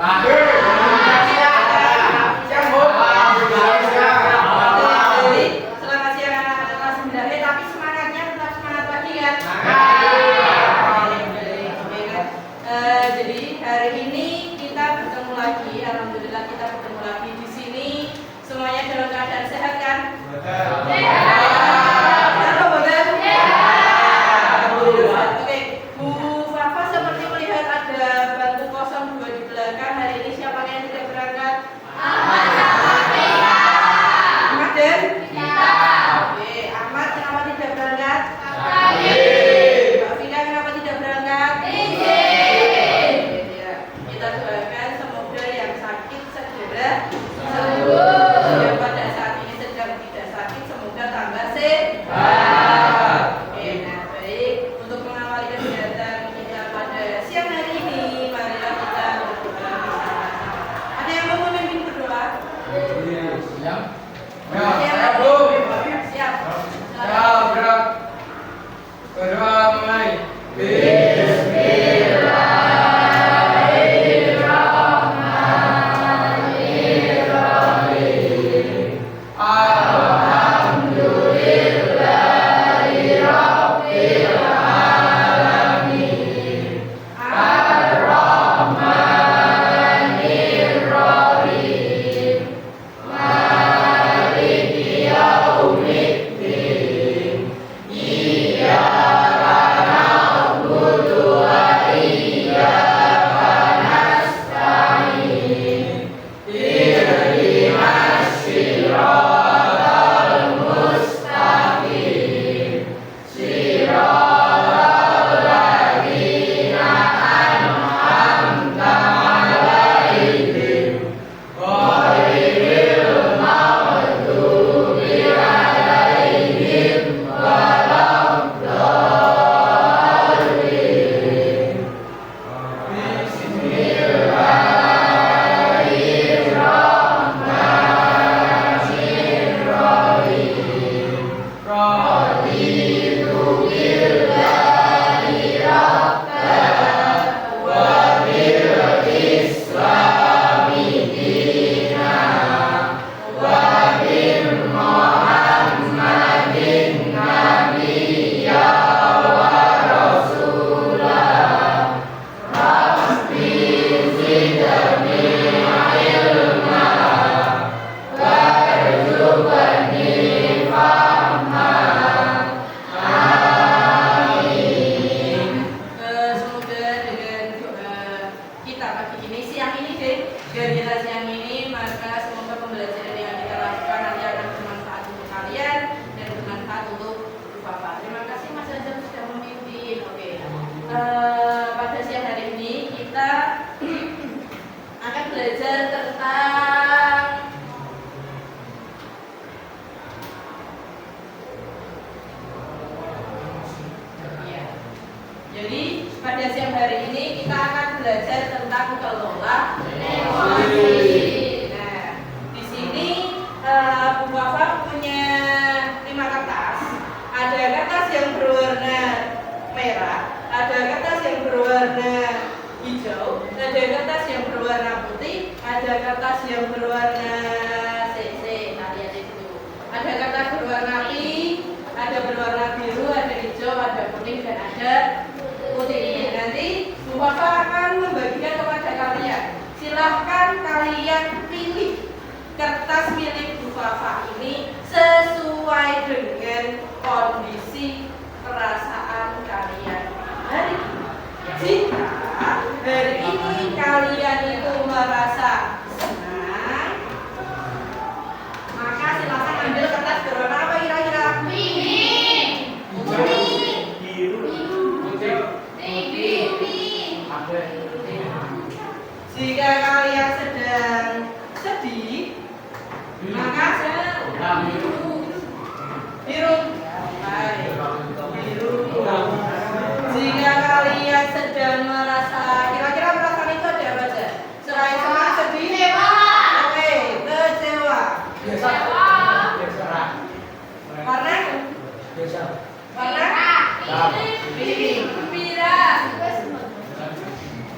Gembira.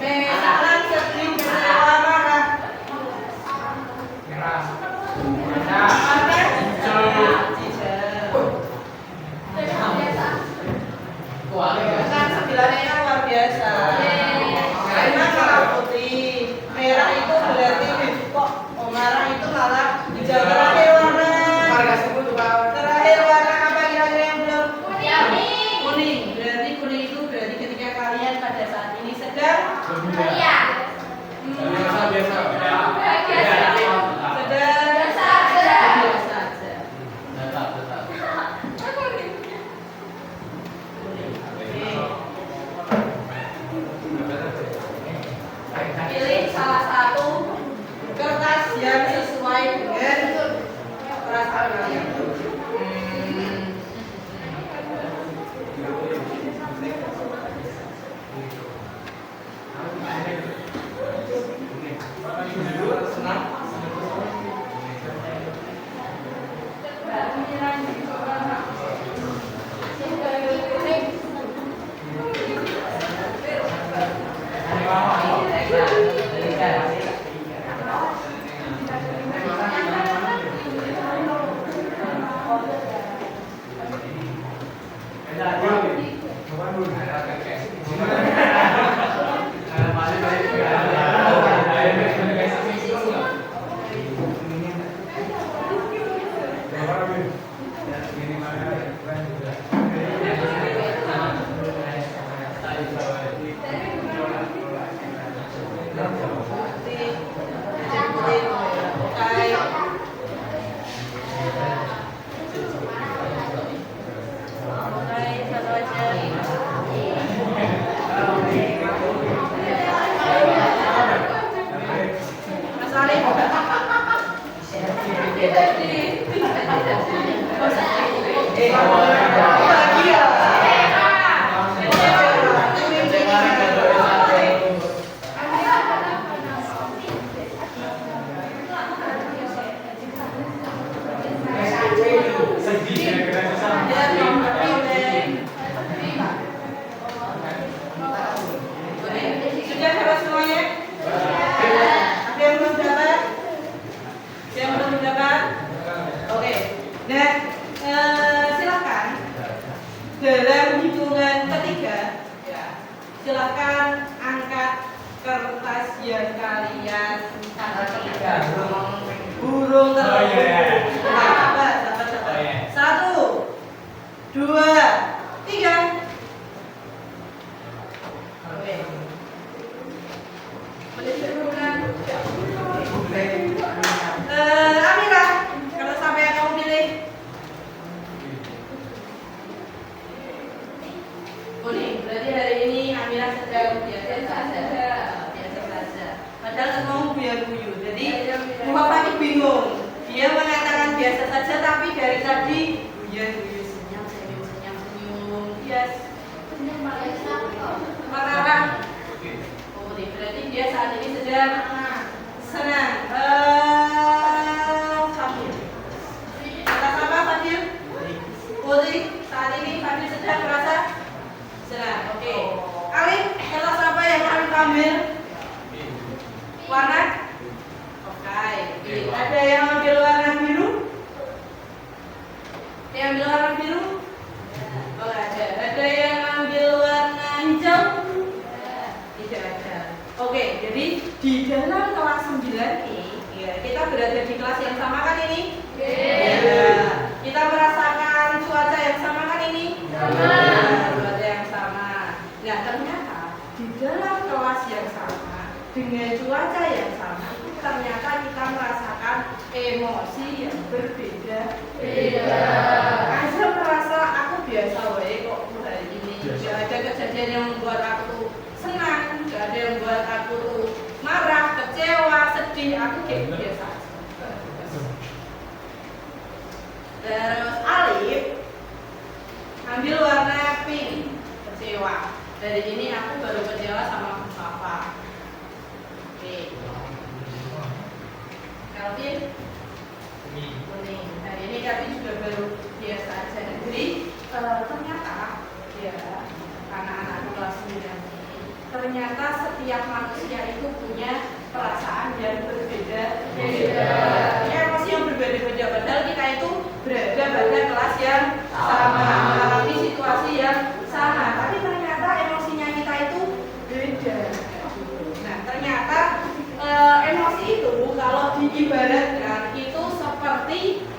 Besaran sedih, kecewa, Pilih salah satu kertas yang sesuai dengan perasaan kalian. Dalam hitungan ketiga, silakan angkat kertas yang kalian burung terlalu. Sabar. 1, 2, 3. Oke. Amira, kalau sampai yang kamu pilih. Kuning, berarti hari ini Amira sedang biasa saja. Padahal semua buyar-buyur. Jadi Bapak ini bingung. Dia mengatakan biasa saja, tapi dari tadi buyar-buyur, senyum. Yes. Marah. Oh, berarti dia saat ini sedang senang. Fadil. Atas apa Fadil? Putih. Saat ini Fadil sedang merasa senang. Oke. Alif, atas apa yang Alif ambil? Warna? Oke. Ada yang ambil warna biru? Yang ambil warna biru? Oh, ada. Ada yang ambil warna hijau? Tidak ada. Oke, jadi di dalam kelas 9 ini kita berada di kelas yang sama kan ini? Ya. Kita merasakan cuaca yang sama kan ini? Cuaca yang sama. Nah, ternyata di dalam kelas yang sama dengan cuaca yang sama, ternyata kita merasakan emosi yang berbeda. Azam merasa aku biasa wae kok hari ini. Gak ada kejadian yang membuat aku senang, gak ada yang membuat aku tuh marah, kecewa, sedih. Aku kayak biasa aja. Terus Alif ambil warna pink, kecewa. Dari ini aku baru kecewa sama papa. Oke. Kelvin kuning. Hari ini kami juga baru biasa aja. Jadi ternyata ya anak-anak kelas 9 ini ternyata setiap manusia itu punya perasaan yang berbeda-beda. Ya, emosi yang berbeda-beda. Padahal kita itu berada pada kelas yang sama, mengalami situasi yang sama. Tapi ternyata emosinya kita itu beda. Nah, ternyata emosi itu kalau diibaratkan itu seperti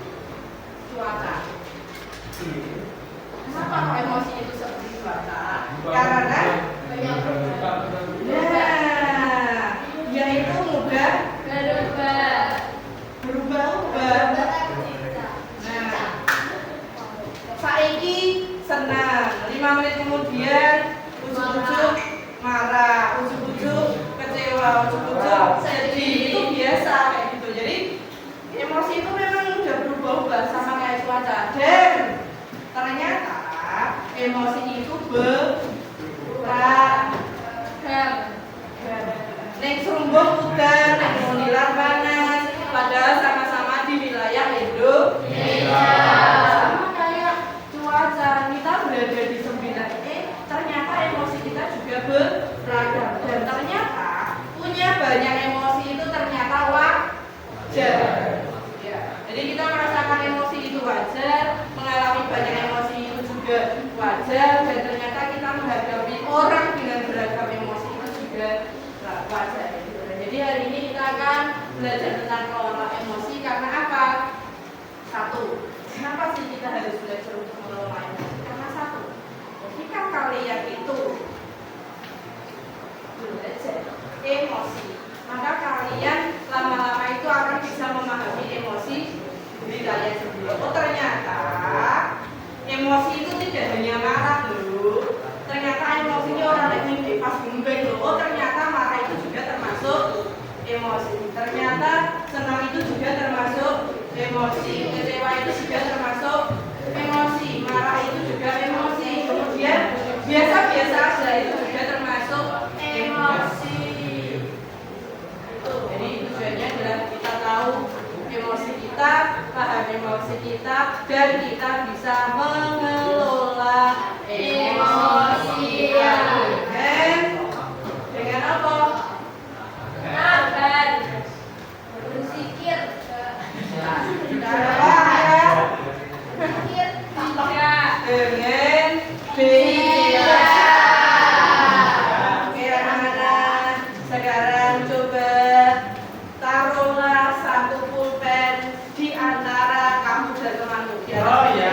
cuaca. Kenapa kok emosi itu seperti cuaca? Karena sudah berubah. Nah, saiki senang, 5 menit kemudian ujuk-ujuk marah, ujuk-ujuk kecewa, ujuk-ujuk sedih. Itu biasa kayak gitu. Jadi emosi itu memang udah berubah-ubah sama kayak cuaca. Dan ternyata emosi itu berubah. Neng Serumbung udan, neng Munilar panas, padahal sama-sama di wilayah Indonesia. Sama kayak cuaca, kita berada di 9E, ternyata emosi kita juga beragam. Dan ternyata punya banyak emosi itu ternyata wajar. Ya. Jadi kita merasakan emosi itu wajar, mengalami banyak emosi itu juga wajar, dan ternyata kita menghadapi orang dengan beragam emosi itu juga wajar. Jadi hari ini kita akan belajar tentang mengelola emosi. Karena apa? Satu, kenapa sih kita harus belajar untuk mengelola emosi? Karena satu, ketika kalian itu belajar emosi, maka kalian lama-lama itu akan bisa memahami emosi diri kalian sendiri. Oh, ternyata emosi itu tidak hanya marah loh. Ternyata emosinya orang yang mimpi pas gembeng loh. Oh, ternyata marah itu juga termasuk emosi. Ternyata senang itu juga termasuk emosi. Kecewa itu juga termasuk emosi. Marah itu juga emosi. Kemudian biasa-biasa aja itu juga termasuk emosi. Jadi tujuannya adalah kita tahu emosi kita, paham emosi kita, dan kita bisa mengelola emosi dengan apa? Sabar, berpikir, dengan biasa. Oke anak-anak, sekarang coba taruhlah satu pulpen di antara kamu dan temanmu. Oh ya.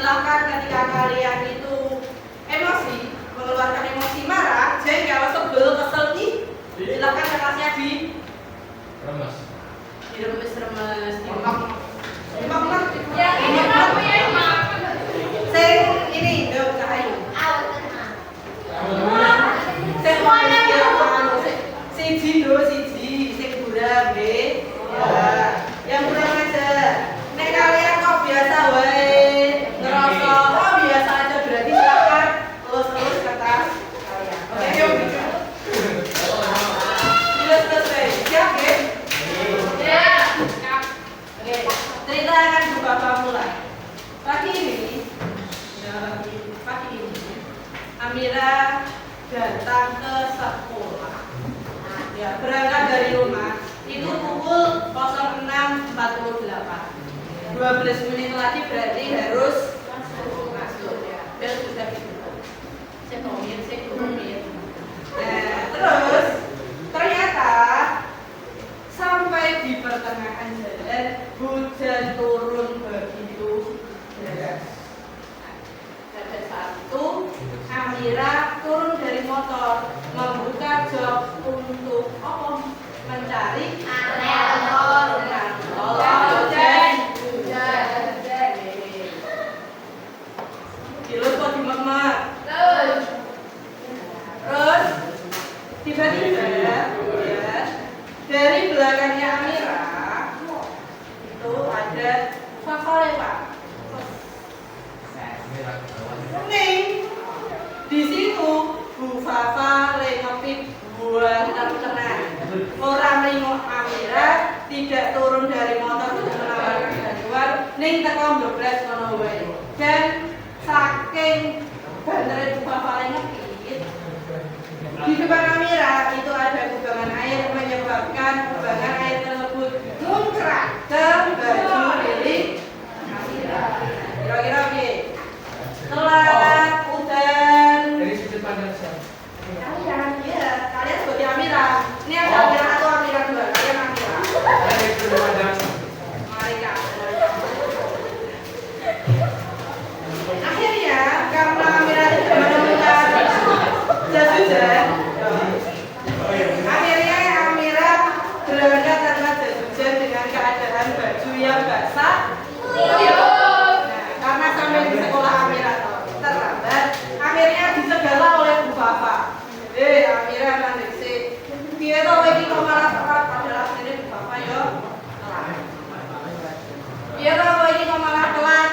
Silahkan ketika kalian itu emosi, mengeluarkan emosi marah, jengkel, sebel, kesel nih, silahkan kertasnya di remes. Diremes-remes, dimak-mak. Ya, ini aku ya, Mak. Sing ini, Dok Cahayu. Sing siji do siji, sing buram nggih. Ya, yang buram aja. Nek kalian kok biasa wae ngerasa oh biasa aja berarti silakan terus kertas kalian. Oke, yuk. Selesai. Siap, nggih? Ya. Oke, cerita akan Bapak mulai. Pagi ini, Amira datang ke sekolah. Ya, berangkat dari rumah itu pukul 06.48. 12 menit lagi berarti harus masuk ya. Bel sudah gitu. Saya ngomongin. Nah, terus ternyata sampai di pertengahan jalan hujan turun begitu deras. Pada saat itu Amira turun dari motor, membuka jok untuk mencari Terus kok dimak-mak. Terus tiba-tiba ya, dari belakangnya Amira itu ada Fafa lewat. Ning di situ Bu Fafa ngepip buat tenang. Orang nengok Amira tidak turun dari motor untuk menawarkan bantuan, ning teko ndoblas ngono wae. Dan saking bantere Bu Fafa ngepip di depan Amira itu ada kubangan air menyebabkan kubangan air tersebut muncrat ke baju milik Amira. Kira-kira piye? Telat, udan. Dari sudut pandang saya. Kalian sebagai Amira. Ini ada Amira atau Amira dua? Kalian Amira. Dari sudut pandang. Mari Kak. Akhirnya karena Amira tidak menemukan jas hujan, akhirnya Amira berangkat tanpa jas hujan dengan keadaan baju yang basah. Karena sampai di sekolah Amira terlambat, akhirnya dicegahlah oleh Bu Fafa. Amira mandek sih. Piye to kowe iki kok malah telat padahal asline Bu Fafa yo telat. Piye to kowe iki kok malah telat?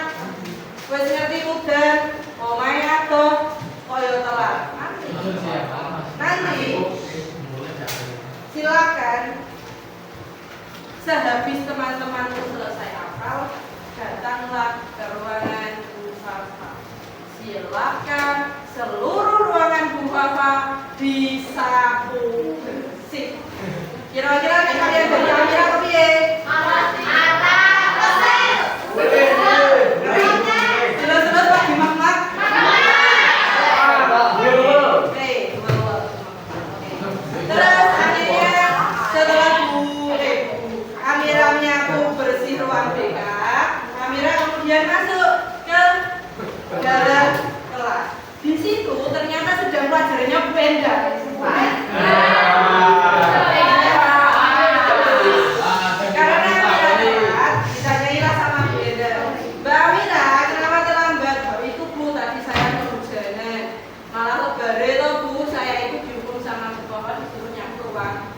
Wis ngerti udan, omahe adoh kok yo telat. Nanti silakan sehabis teman-temanmu selesai hafal, datanglah ke ruangan Bu Fafa. Silakan seluruh ruangan Bu Fafa disapu bersih. Kira-kira nek kalian dari Amira kepiye? Jelas-jelas Pak dimak-mak. Terus akhirnya setelah Amira menyapu bersih ruang BK, Amira kemudian masuk ke dalam kelas. Di situ ternyata sedang pelajarannya Bu Enda. Karena Amira telat, ditanyailah sama Bu Enda. Mbak Amira, kenapa terlambat? Oh, itu Bu, tadi saya kehujanan. Malah kebare loh Bu, saya itu dihukum sama Bu Fafa disuruh nyapu ruang.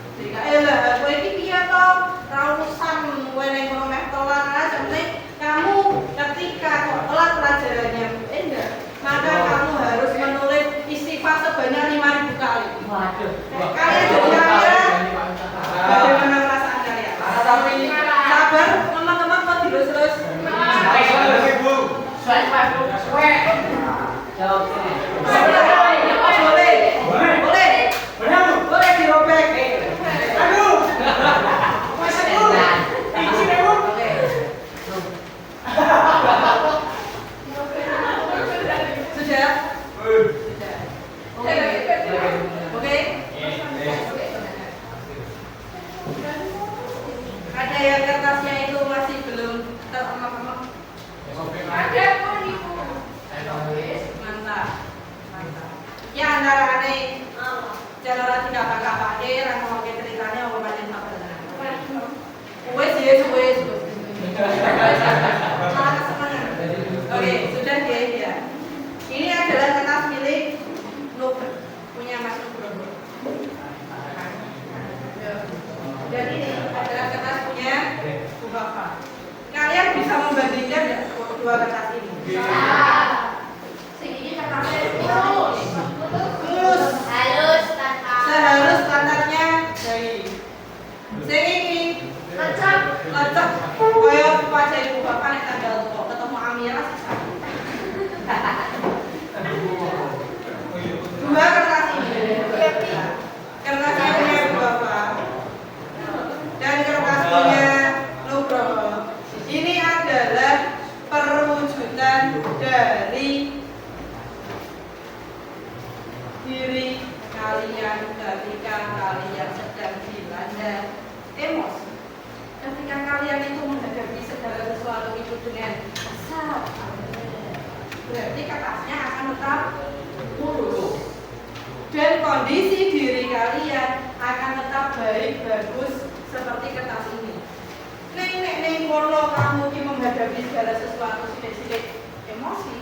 Lah, kowe iki piye to? Ra urusan kowe ning kono meh telat aja, penting kamu ketika kok telat pelajarannya Bu Enda, maka kamu harus menulis istighfar sebanyak 5.000 kali. Waduh. Kalian jadi Amira, bagaimana perasaan kalian? Sabar, teman-teman kok terus-terus. Boleh dirobek. Sudah? Oke. Ada yang kertasnya itu masih belum teremak-emak? Ada pun ibu. Oke, sudah ya. Ini adalah kertas milik Nugroho, punya Mas Nugroho. Dan ini adalah kertas punya Bu Bapak. Kalian bisa membandingkan nggak kedua kertas ini? Segini kertasnya mulus, Halus, Tata. sehalus standarnya dari. Sing iki Lecek. lecek kaya wajah ibu bapak nek tanggal tua ketemu Amira sisa. Dua kertas ini. Kertas yang punya ibu bapak dan kertas punya Nugroho. Ini adalah perwujudan dari diri kalian ketika kalian sedang dilanda emosi. Ketika kalian itu menghadapi segala sesuatu itu dengan sabar, berarti kertasnya akan tetap mulus dan kondisi diri kalian akan tetap baik bagus seperti kertas ini. Neng kono kamu ki menghadapi segala sesuatu sidik-sidik emosi,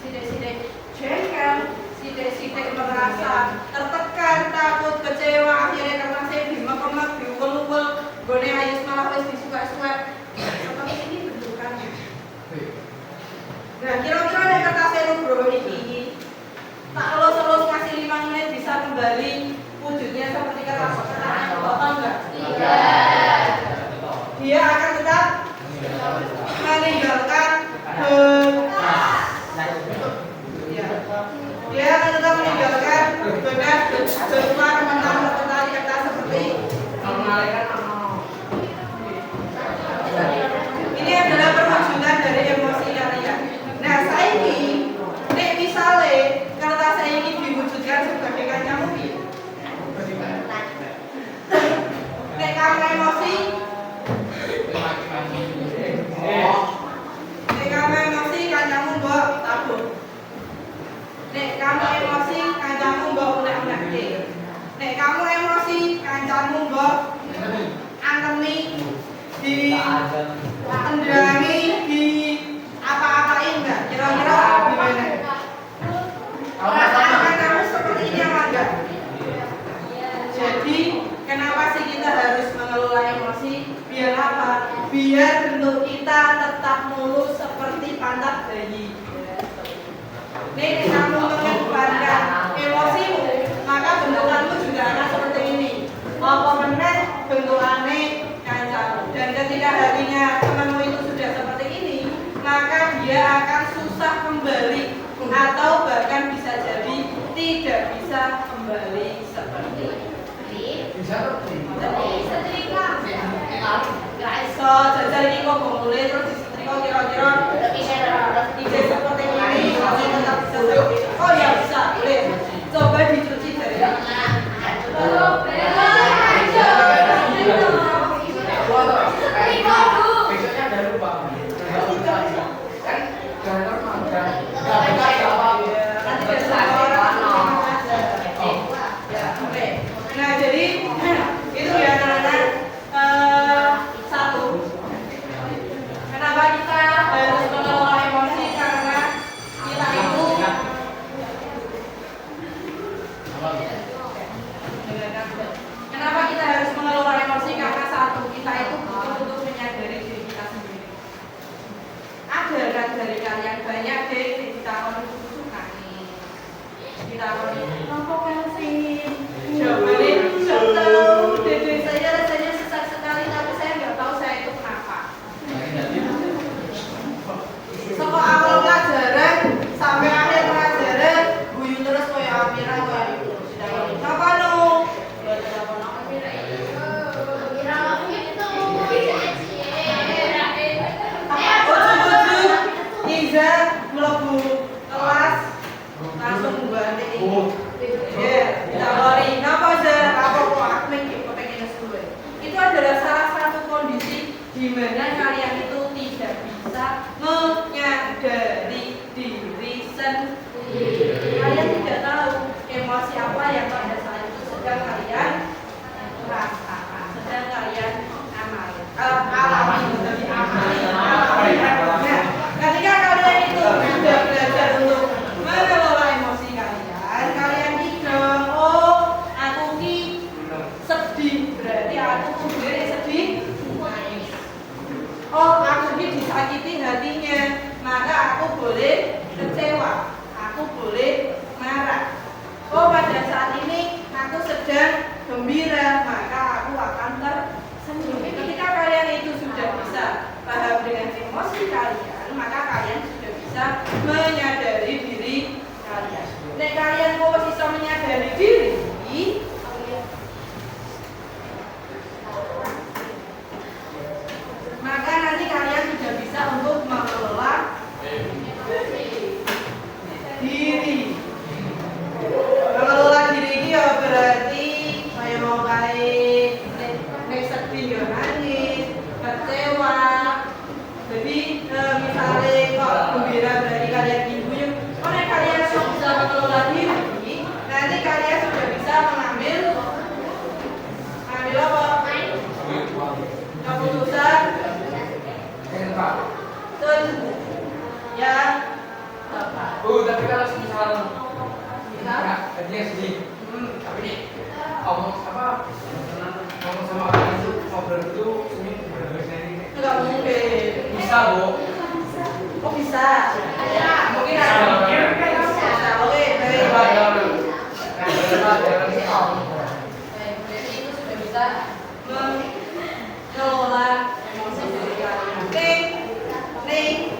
sidik-sidik jengkel, sidik-sidik merasa tertekan, takut, kecewa, akhirnya kertasnya dimek-mek, diukel-ukel, gone ayus malah wis disuka-suka. Seperti ini bentukannya. Nah, kira-kira nek kertasnya Nugroho iki tak elus-elus ngasih 5 menit bisa kembali wujudnya seperti kertasnya Bapak enggak? Iya. Dia akan tetap meninggalkan dia akan tetap meninggalkan bekas berupa remetan-remetan kertas seperti ini adalah perwujudan dari emosi kalian. Nah, saiki nek misale kertas saya ini diwujudkan sebagai kancamu piye? Nek kamu emosi, nek kamu emosi kancamu mbok tabur. Nek kamu emosi kancamu mbok unek-unekke. Nek kamu emosi kancamu mbok antemi di tendangi di apa-apain enggak? Kira-kira gimana? Perasaan kamu seperti ini apa enggak? Jadi kenapa sih kita harus mengelola emosi? Biar apa? Biar bentuk kita tetap mulus seperti pantat bayi. Nih, kamu mengedepankan emosimu, maka bentukanmu juga akan seperti ini. Apa meneh bentukannya kancamu. Dan ketika hatinya temanmu itu sudah seperti ini, maka dia akan susah kembali atau bahkan bisa jadi tidak bisa kembali seperti ini. Setrika. Guys. So, jajal ini kok mulai terus disetrika kira-kira ide seperti ini kalau tetap bisa seperti ini. Oh ya bisa, boleh. Coba dicuci dari Besoknya ada lupa. Kan jangan makan. nanti ada orang aja. Ya, oke. Nah, jadi itu ya anak-anak. Satu, kenapa kita harus mengelola emosi? Karena kita itu kenapa kita harus mengelola emosi? Karena satu, kita itu butuh untuk menyadari diri kita sendiri. Ada kan dari kalian banyak deh kita suka nih, kita apa sih? Jawabannya tahu, dede saya rasanya sesak sekali, tapi saya nggak tahu saya itu kenapa. Sekolah awal pelajaran sampai akhir pelajaran, guyu terus kayak Amira kayak itu. Apa no? Iza melebu kelas langsung ganti ini. Ya, ditawari. Napa aja? Apa kok admin gitu pengen sesuai. Itu adalah salah satu kondisi di mana kalian itu tidak bisa menyadari diri sendiri. Kalian tidak tahu emosi apa yang pada saat itu sedang kalian rasakan, sedang kalian alami. Nah, ketika kalian itu menyadari diri kalian. Nek kalian kok bisa menyadari diri, maka nanti kalian sudah bisa untuk mengelola diri. Mengelola diri ini ya berarti kayak mau kayak nek sedih ya nangis, kecewa. Jadi misalnya kok gembira berarti kalian guyub. Oh nek kalian sudah bisa mengelola diri, nanti kalian sudah bisa mengambil apa? Keputusan yang tepat. Tapi kalau misal tadinya sedih, tapi nih ngomong sama orang itu ngobrol itu ini Enggak mungkin. bisa bu. Oh bisa. Ya, mungkin ada. Bisa. Oke, baik. Jadi itu sudah bisa mengelola emosi diri kalian. Nih,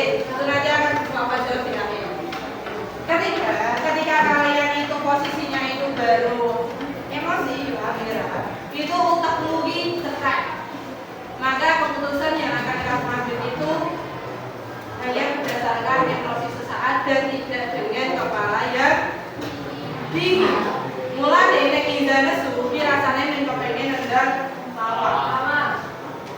itu nanti akan Bapak jawab di akhir. Ketika kalian itu posisinya itu baru emosi, itu otak mungkin terkait. Maka keputusan yang akan kamu ambil itu hanya berdasarkan emosi sesaat dan tidak dengan kepala yang dingin. Mulai dari nek indahnya suhu, rasanya nek kepengen nendang lawak.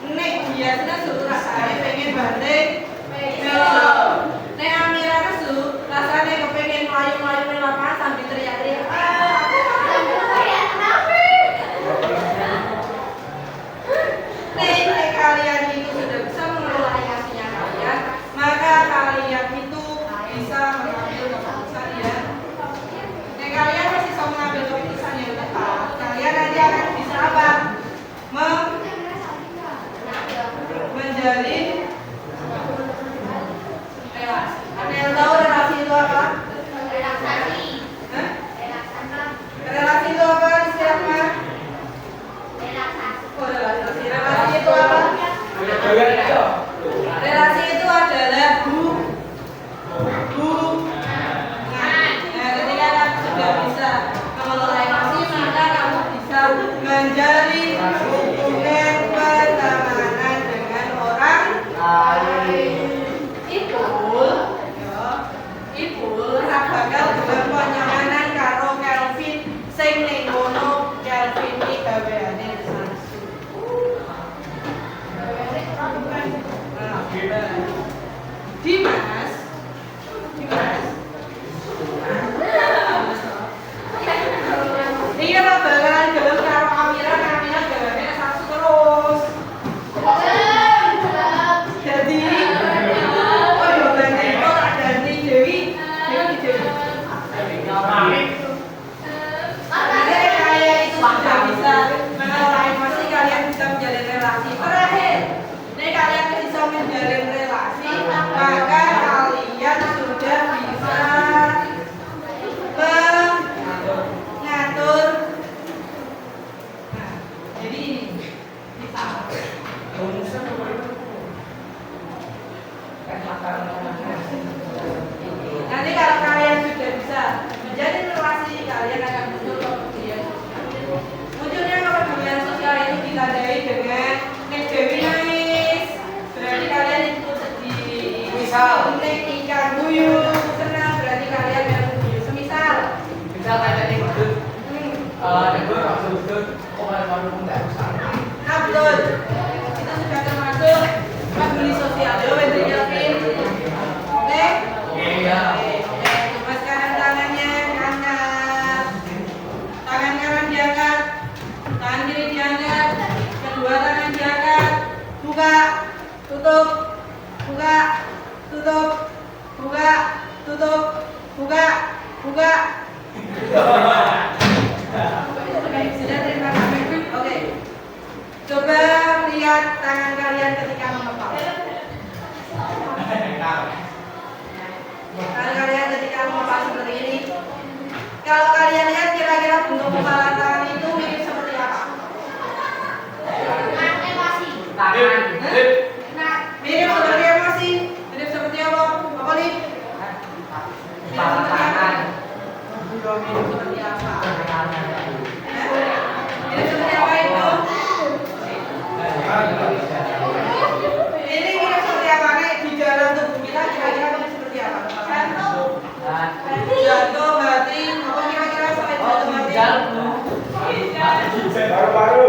Nek biasanya suhu rasanya pengen banding film. Nek Amira nesu rasanya kepengen melayu-melayu di lapangan sambil teriak-teriak. Nek kalian itu sudah bisa mengelola emosinya kalian, maka kalian itu bisa mengambil keputusan yang. Nek kalian masih bisa mengambil keputusan yang tepat, kalian nanti akan bisa apa? Menjalin relasi. Ada yang tahu relasi itu apa? Relaksasi. Hah? Relaksasi. Relasi itu apa? Siapa? Relaksasi. Oh, relasi. Relasi itu apa? Relasi itu adalah hubungan. Nah, ketika kamu sudah bisa mengelola emosi, maka kamu bisa menjalin hubungan pertemanan dengan orang lain. Ibu bakal bulan panjanganan karo Kelvin sing ning kono. Kelvin iki gaweane sasu. Dimas. Iya lah bakalan gelem karo Amira, Amira gaweane sasu terus. Jadi oh yo ganti kok ganti Dewi. Kalian itu sudah bisa mengelola emosi, kalian bisa menjalin relasi. Terakhir, nih kalian bisa menjalin relasi, maka kalian sudah bisa mengatur. Nah, jadi ini bisa. Nanti kalau kalian sudah bisa menjadi relasi, kalian akan muncul kepedulian sosial. Munculnya kepedulian sosial itu ditandai dengan nek Dewi nangis, berarti kalian itu sedih. Misal nek ikan guyub senang, berarti kalian yang guyub. Semisal kayak tadi maksud gue maksud kemarin nggak bisa. Abdul itu sudah termasuk peduli sosial. Yo, Kelvin. Oke? Iya. Oke, coba sekarang tangannya angkat. Tangan kanan diangkat, tangan kiri diangkat, kedua tangan diangkat. Buka, tutup, buka, tutup, buka, tutup, buka, buka. Sudah terima kasih. Oke. Coba lihat tangan kalian ketika mengepal. Tangan kalian ketika mengepal seperti ini. Kalau kalian lihat kira-kira bentuk kepala tangan itu mirip seperti apa? Animasi. Tangan. Mirip seperti emosi. Mirip seperti apa? Apa nih? Jantung, hati, apa kira-kira selain jantung hati? Baru-baru.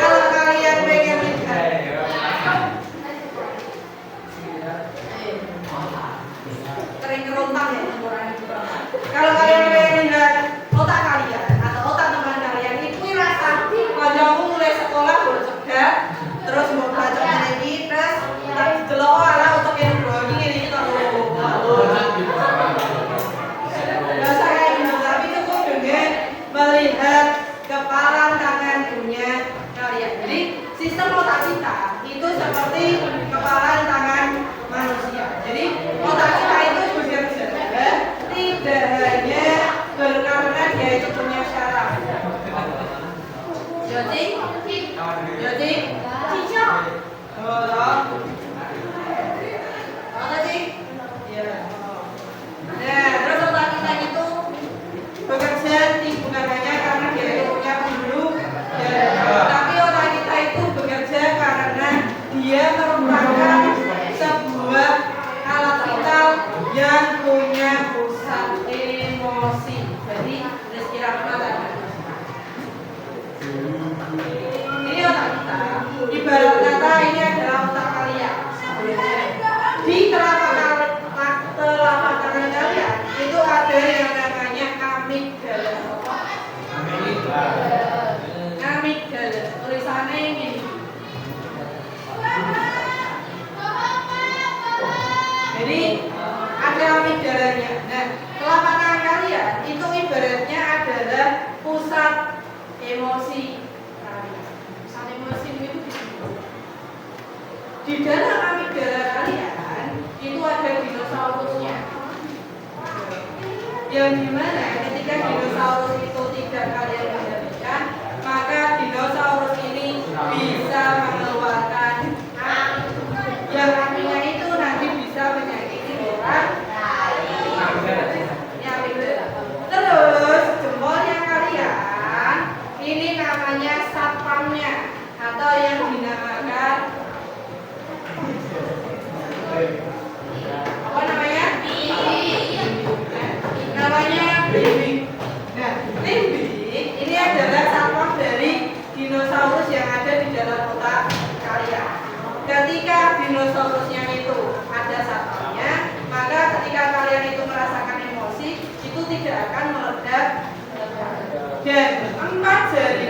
Kalau kalian pengen lihat, kering kerontang ya ukurannya. Kalau kalian pengen lihat otak kalian atau otak teman kalian itu rasa kancamu mulai sekolah baru cegah, terus mau belajar lagi, terus delok ala otak yang browning ini kita nggak usah kayak gitu, tapi cukup dengan melihat kepala tangan punya kalian. Jadi sistem otak kita itu seperti kepala tangan manusia. Jadi otak kita itu bekerja tidak hanya karena dia itu punya syaraf. Jadi, cicak. Apa sih? Ya. Nah, terus otak kita itu bekerja bukan hanya karena dia itu punya pembuluh darah, tapi otak kita itu bekerja karena dia merupakan sebuah alat vital yang punya pusat emosi. Jadi Rizky Rahmat ini otak kita. Ibarat kata ini adalah otak kalian. Di telapak tangan kalian itu ada yang namanya amigdala. Amigdala. Tulisannya ini. Jadi ada amigdalanya. Nah, telapak tangan kalian itu ibaratnya adalah pusat emosi kalian. Pusat emosi itu di dalam amigdala kalian itu ada dinosaurusnya. Yang dimana ketika dinosaurus itu tidak kalian kendalikan, maka dinosaurus ini bisa mengeluarkan api. Yang apinya itu nanti bisa menyakiti orang. Terus jempolnya kalian ini namanya satpamnya atau yang dinamakan apa namanya? Namanya limbik. Nah, limbik ini adalah satpam dari dinosaurus yang ada di dalam otak kalian. Ketika dinosaurusnya itu ada satpamnya, maka ketika kalian itu merasakan emosi, itu tidak akan meledak. Dan empat jari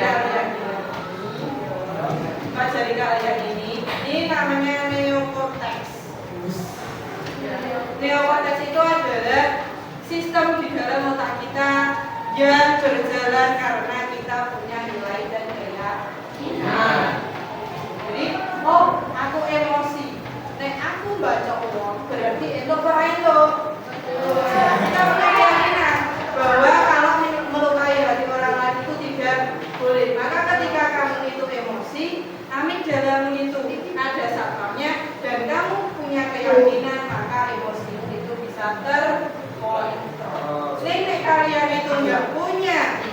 kalian ini namanya neokortex. Neokortex itu adalah sistem di dalam otak kita yang berjalan karena kita punya nilai dan keyakinan. Jadi, oh aku emosi, nek aku baca uang berarti itu elo. Kita punya keyakinan bahwa kalau melukai hati orang lain itu tidak boleh. Maka ketika kamu itu emosi, amigdala itu ada satpamnya dan kamu punya keyakinan, maka emosi itu bisa terkontrol. Nek kalian itu nggak punya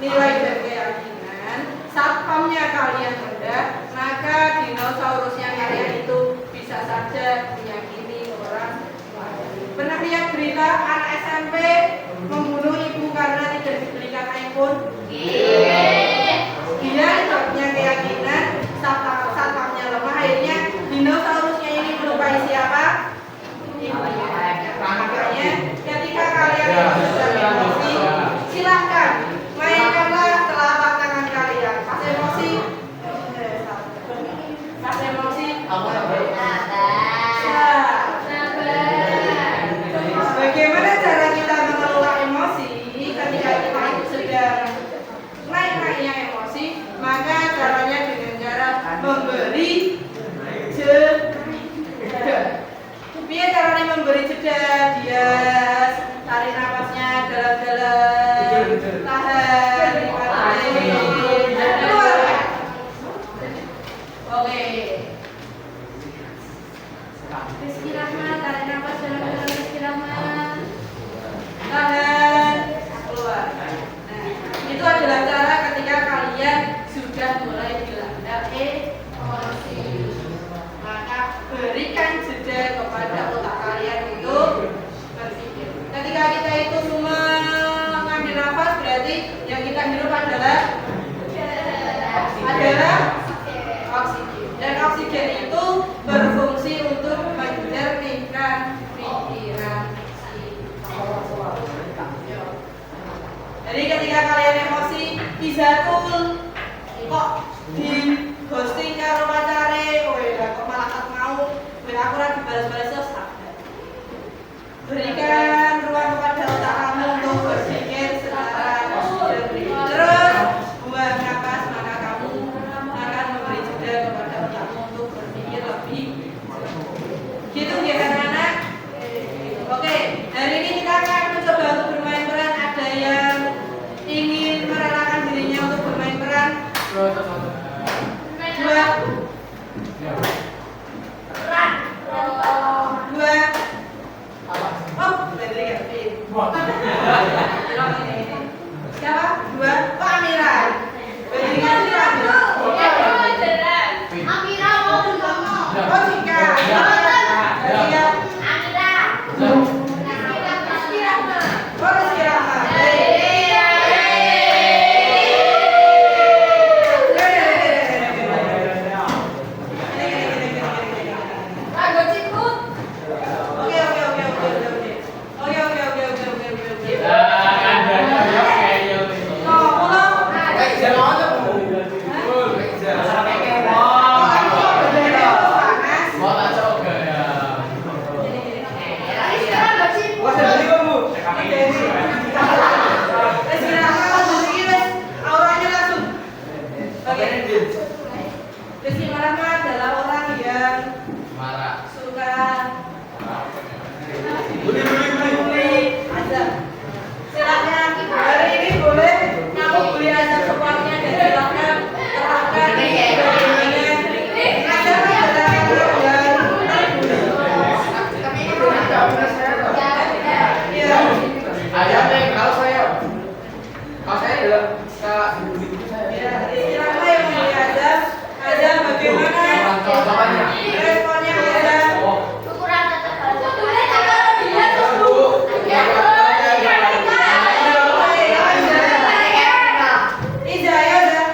nilai dan keyakinan, satpamnya kalian rendah, maka dinosaurusnya kalian itu bisa saja menyakiti orang lain. Pernah lihat berita anak SMP membunuh ibu karena tidak dibelikan iPhone? Dia tidak punya keyakinan, satpamnya lemah, akhirnya dinosaurusnya ini melukai siapa? Ibunya. Makanya ketika kalian sedang emosi, silahkan mainkanlah telapak tangan kalian. Pas emosi, bagaimana cara kita mengelola emosi ketika kita itu sedang naik-naiknya emosi? Maka caranya dengan cara memberi jeda. Biar caranya memberi jeda, dia tarik nafasnya dalam-dalam, tahan, keluarkan. Oke. Rizky Rahmat, tarik nafas dalam-dalam. Rizky Rahmat, tahan. itu mengambil nafas, berarti yang kita hirup adalah oksigen. Dan oksigen itu berfungsi untuk menjernihkan pikiran. Jadi ketika kalian emosi, bisa tuh kok di ghosting karo pacare, kok malah mau, aku ora dibalas-balas susah. Berikan ruang kepada otak kamu untuk berpikir secara jernih. Terus buang napas, maka kamu akan memberi jeda kepada otakmu untuk berpikir lebih jernih. Gitu ya anak-anak. Oke, hari ini kita akan mencoba untuk bermain peran. Ada yang ingin merelakan dirinya untuk bermain peran? Dua. Oh, berarti ganti. Siapa? Dua. Oh, Amira. Berarti ganti Amira. Amira mau ngomong. Oh, Cika. Berarti Amira. oh, Rizky Rahma. Rizky Rahma adalah orang yang suka bully azab. Silakan hari ini boleh kamu bully azab semuanya dan silakan terapkan azab adalah yang Kalau saya adalah Rizky Rahma yang bully azab bagaimana responnya azab. Ukuran kata Iza ya Azab.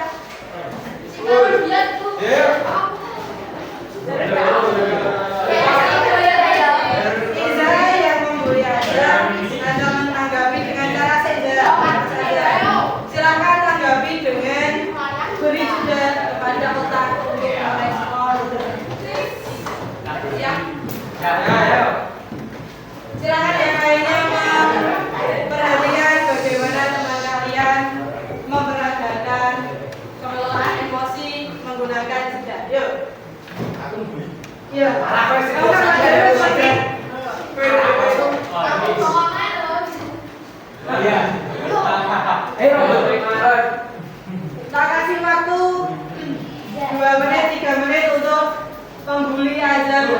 Iza yang membuli azab atau menanggapi dengan cara saja. Silakan tanggapi dengan beri jeda kepada otak untuk merespon. Ya. Silakan yang lainnya memperhatikan bagaimana teman kalian memperagakan pengelolaan emosi menggunakan jeda. Yuk. Iya. Kamu kan ada responsnya. Tak kasih waktu 2 menit, 3 menit untuk pembuli azab.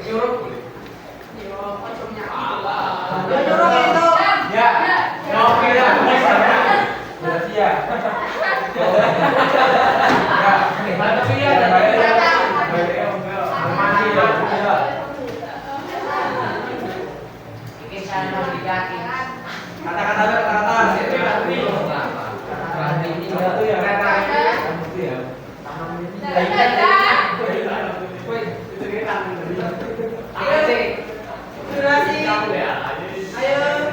Nyuruh itu. Durasi. Ayo.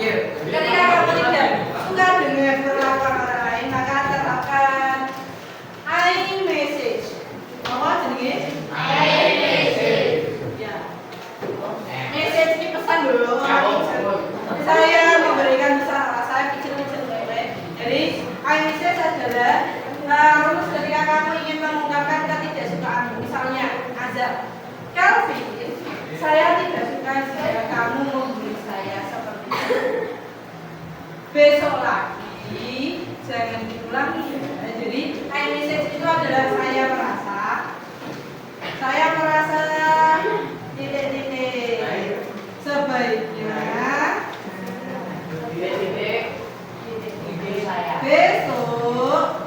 mikir. Ketika kamu tidak suka dengan perlakuan orang lain, maka terapkan iMessage. Apa jenenge? iMessage. Ya. Message ini pesan dulu. Saya memberikan pesan rasa kecil-kecil lele. Jadi iMessage adalah rumus ketika kamu ingin mengungkapkan ketidaksukaanmu. Misalnya, azab. Calvin, saya tidak suka jika kamu membuli saya seperti itu. Besok lagi jangan diulangi ya. Jadi iMessage itu adalah saya merasa titik-titik sebaiknya besok.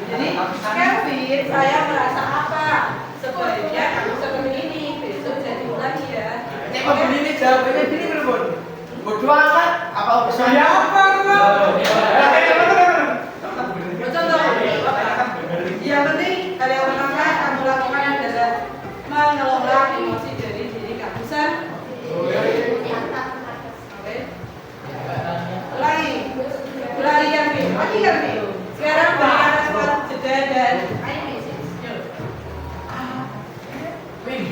Jadi Kevin, saya merasa apa? Sebaiknya kamu seperti ini. Besok jadi ulangi ya. Nek kok begini jawabannya gini bener, bodoh amat. Apa Saya apa Contoh, yang penting hal yang pertama kamu lakukan adalah mengelola emosi dari diri kamu sendiri. Oke. Ulangi yang B. Lagi yang B. Sekarang berikan respon jeda dan iMessage. Yuk. Wing.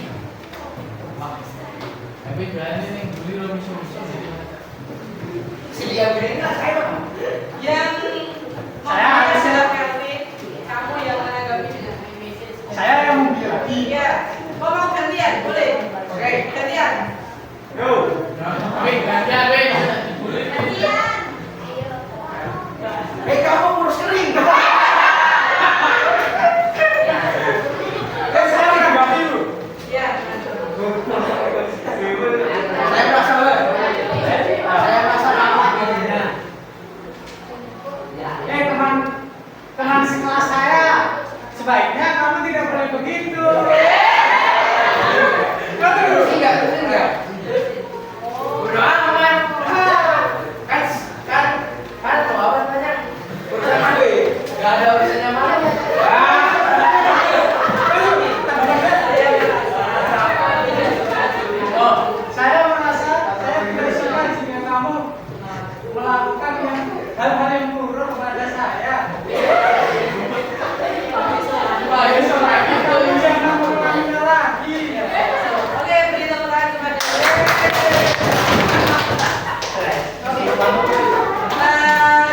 Tapi berani nih beli lo miso-miso jadi macam. Sili yang beda saya. Yang Saya adalah Kelvin, kamu yang menanggapi dengan iMessage. Saya yang membilang. Iya. Ngomong gantian, boleh? Oke. Gantian. Yo. Wing, gantian Wing. Kamu kurus kering. Saya nggak ganti lu. Iya. Saya merasa lama jadinya. Teman sekelas saya, sebaiknya kamu tidak boleh begitu. Enggak. Bodoh amat. Kan mau apa namanya? Urusan gue. Enggak ada urusannya malu. Saya merasa saya tidak suka jika kamu melakukan hal-hal yang buruk kepada saya. Besok lagi kamu jangan mengulanginya lagi. Oke, beri tepuk tangan kepada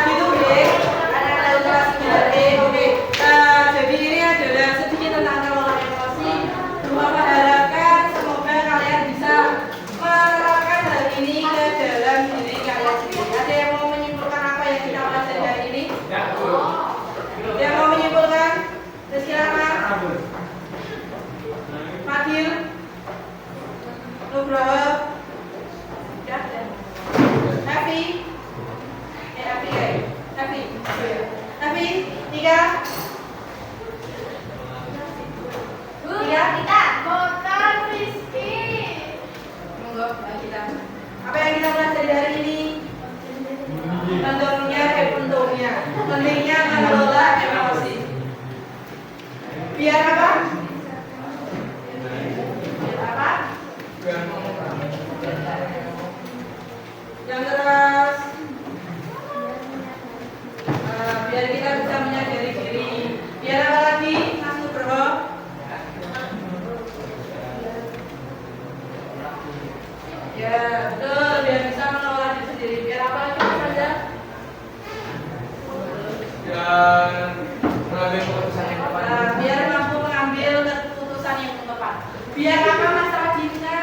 gitu deh. Anak-anak kelas 9B. Oke. Jadi ini adalah sedikit tentang kelola emosi. Bapak harapkan semoga kalian bisa menerapkan hal ini ke dalam diri kalian sendiri. Ada yang mau menyimpulkan apa yang kita pelajari hari ini? Yang mau menyimpulkan? Silakan. Fadil. Nugroho. Ya, Happy. Happy. 3. Monggo, kita. Apa yang kita pelajari hari ini? Pentingnya untungnya. Pentingnya mengelola emosi. Biar apa? Yang keras. Biar kita bisa menyadari diri. Biar apa lagi? Mas Nugroho? Ya, betul. Biar bisa mengelola diri sendiri. Biar apa lagi Mas Raja? Dan mengambil keputusan yang tepat. Biar mampu mengambil keputusan yang tepat. Biar apa Mas Rajinka?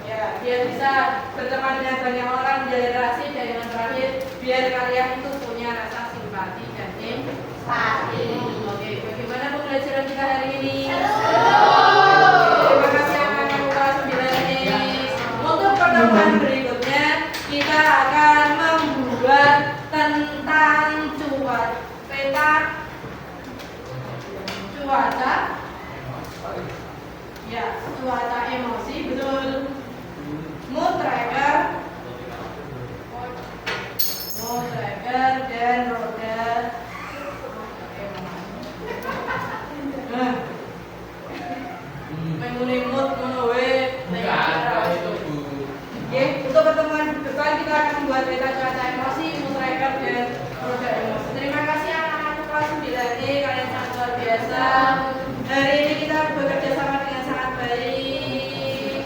Ya, biar bisa berteman dengan banyak orang, menjalin relasi, dan yang terakhir, biar kalian itu punya rasa simpati dan empati. Oke, bagaimana pembelajaran kita hari ini? Terima kasih anak-anak kelas 9 Untuk pertemuan berikutnya, kita akan membuat tentang cuaca emosi, betul. Mood trigger dan roda emosi. menimut menuwe. Enggak ada itu Bu. Oke, untuk pertemuan depan kita akan membuat peta cuaca emosi, mood record, dan produk emosi. Terima kasih anak-anak kelas 9D, kalian sangat luar biasa. Hari ini kita bekerja sama dengan sangat baik.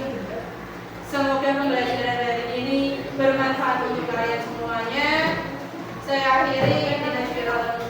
Semoga pembelajaran hari ini bermanfaat untuk kalian semuanya. Saya akhiri, Dina Syirah.